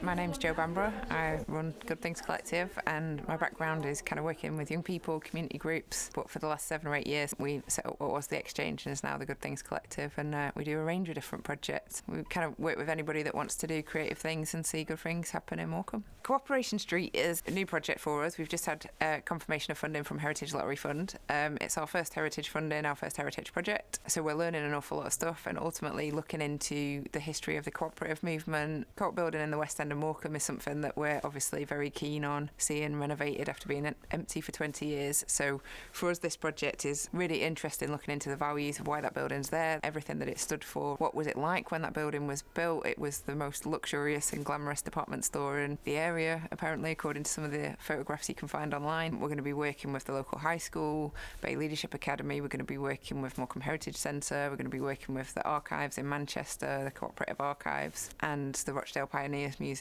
My name's Jo Bamborough. I run Good Things Collective, and my background is kind of working with young people, community groups. But for the last 7 or 8 years, we set up what was the Exchange and is now the Good Things Collective, and we do a range of different projects. We kind of work with anybody that wants to do creative things and see good things happen in Morecambe. Co-operation Street is a new project for us. We've just had confirmation of funding from Heritage Lottery Fund. It's our first heritage funding, our first heritage project. So we're learning an awful lot of stuff and ultimately looking into the history of the cooperative movement. Co-op building in the West End of Morecambe is something that we're obviously very keen on seeing renovated after being empty for 20 years. So for us, this project is really interesting, looking into the values of why that building's there, everything that it stood for. What was it like when that building was built? It was the most luxurious and glamorous department store in the area, apparently, according to some of the photographs you can find online. We're going to be working with the local high school, Bay Leadership Academy. We're going to be working with Morecambe Heritage Centre. We're going to be working with the archives in Manchester, the Co-operative Archives, and the Rochdale Pioneers Museum.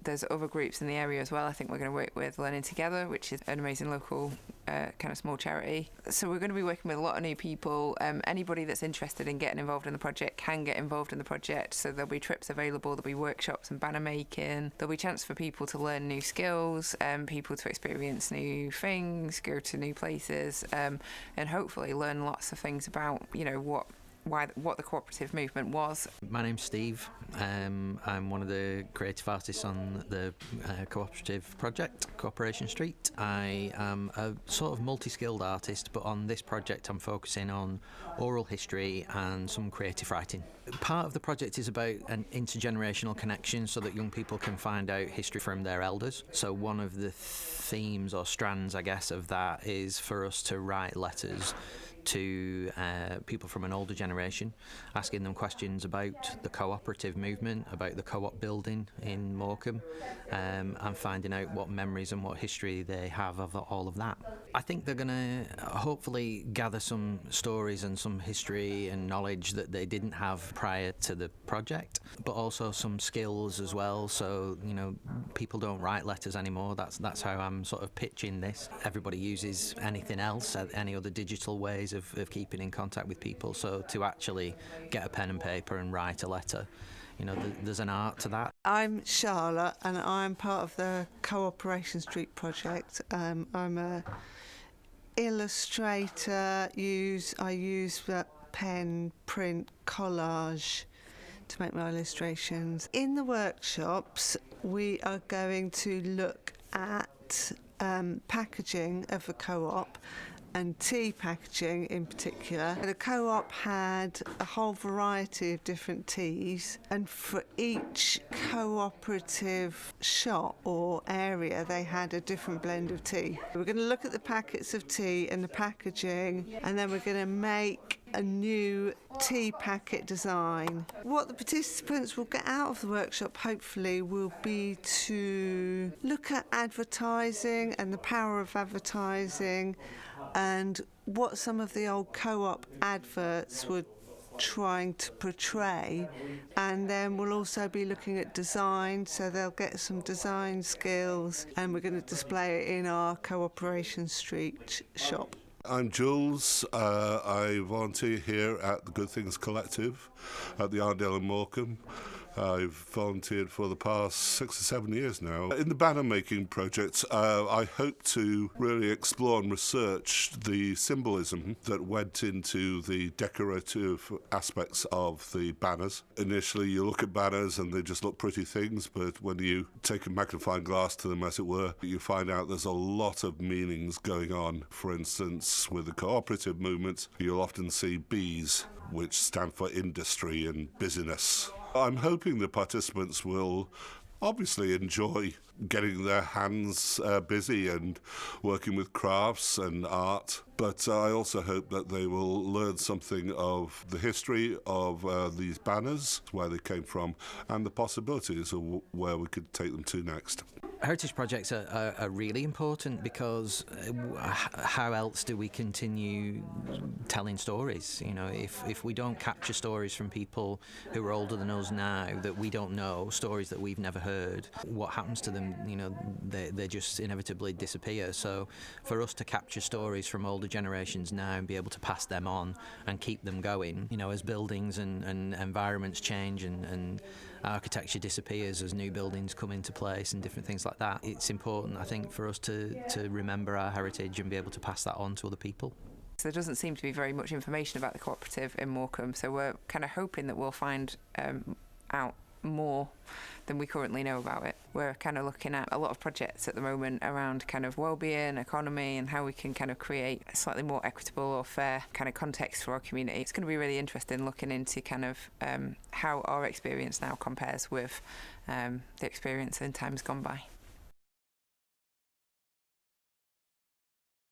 There's other groups in the area as well. I think we're going to work with Learning Together, which is an amazing local kind of small charity. So we're going to be working with a lot of new people. Anybody that's interested in getting involved in the project can get involved in the project. So there'll be trips available, there'll be workshops and banner making, there'll be chance for people to learn new skills, people to experience new things, go to new places, and hopefully learn lots of things about, you know, what the cooperative movement was. My name's Steve. I'm one of the creative artists on the cooperative project, Co-operation Street. I am a sort of multi-skilled artist, but on this project I'm focusing on oral history and some creative writing. Part of the project is about an intergenerational connection so that young people can find out history from their elders. So one of the themes or strands, I guess, of that is for us to write letters to people from an older generation, asking them questions about the cooperative movement, about the co-op building in Morecambe, and finding out what memories and what history they have of all of that. I think they're going to hopefully gather some stories and some history and knowledge that they didn't have prior to the project, but also some skills as well. So, you know, people don't write letters anymore. That's how I'm sort of pitching this. Everybody uses anything else, any other digital ways of keeping in contact with people. So to actually get a pen and paper and write a letter, you know, there's an art to that. I'm Charlotte and I'm part of the Co-operation Street project. I'm a illustrator. I use pen, print, collage to make my illustrations. In the workshops, we are going to look at packaging of a co-op and tea packaging in particular. The co-op had a whole variety of different teas, and for each cooperative shop or area they had a different blend of tea. We're going to look at the packets of tea and the packaging, and then we're going to make a new tea packet design. What the participants will get out of the workshop hopefully will be to look at advertising and the power of advertising and what some of the old co-op adverts were trying to portray, and then we'll also be looking at design, so they'll get some design skills, and we're going to display it in our Co-operation Street shop. I'm Jules. I volunteer here at the Good Things Collective at the Arndale in Morecambe. I've volunteered for the past 6 or 7 years now. In the banner making project, I hope to really explore and research the symbolism that went into the decorative aspects of the banners. Initially, you look at banners and they just look pretty things, but when you take a magnifying glass to them, as it were, you find out there's a lot of meanings going on. For instance, with the cooperative movement, you'll often see B's, which stand for industry and busyness. I'm hoping the participants will obviously enjoy getting their hands busy and working with crafts and art, but I also hope that they will learn something of the history of these banners, where they came from, and the possibilities of where we could take them to next. Heritage projects are really important because how else do we continue telling stories? You know, if we don't capture stories from people who are older than us now that we don't know, stories that we've never heard, what happens to them them, they just inevitably disappear. So for us to capture stories from older generations now and be able to pass them on and keep them going, as buildings and environments change and architecture disappears as new buildings come into place and different things like that, it's important, I think, for us to remember our heritage and be able to pass that on to other people. So there doesn't seem to be very much information about the cooperative in Morecambe, so we're kind of hoping that we'll find out more than we currently know about it. We're kind of looking at a lot of projects at the moment around kind of wellbeing, economy, and how we can kind of create a slightly more equitable or fair kind of context for our community. It's going to be really interesting looking into kind of how our experience now compares with the experience in times gone by.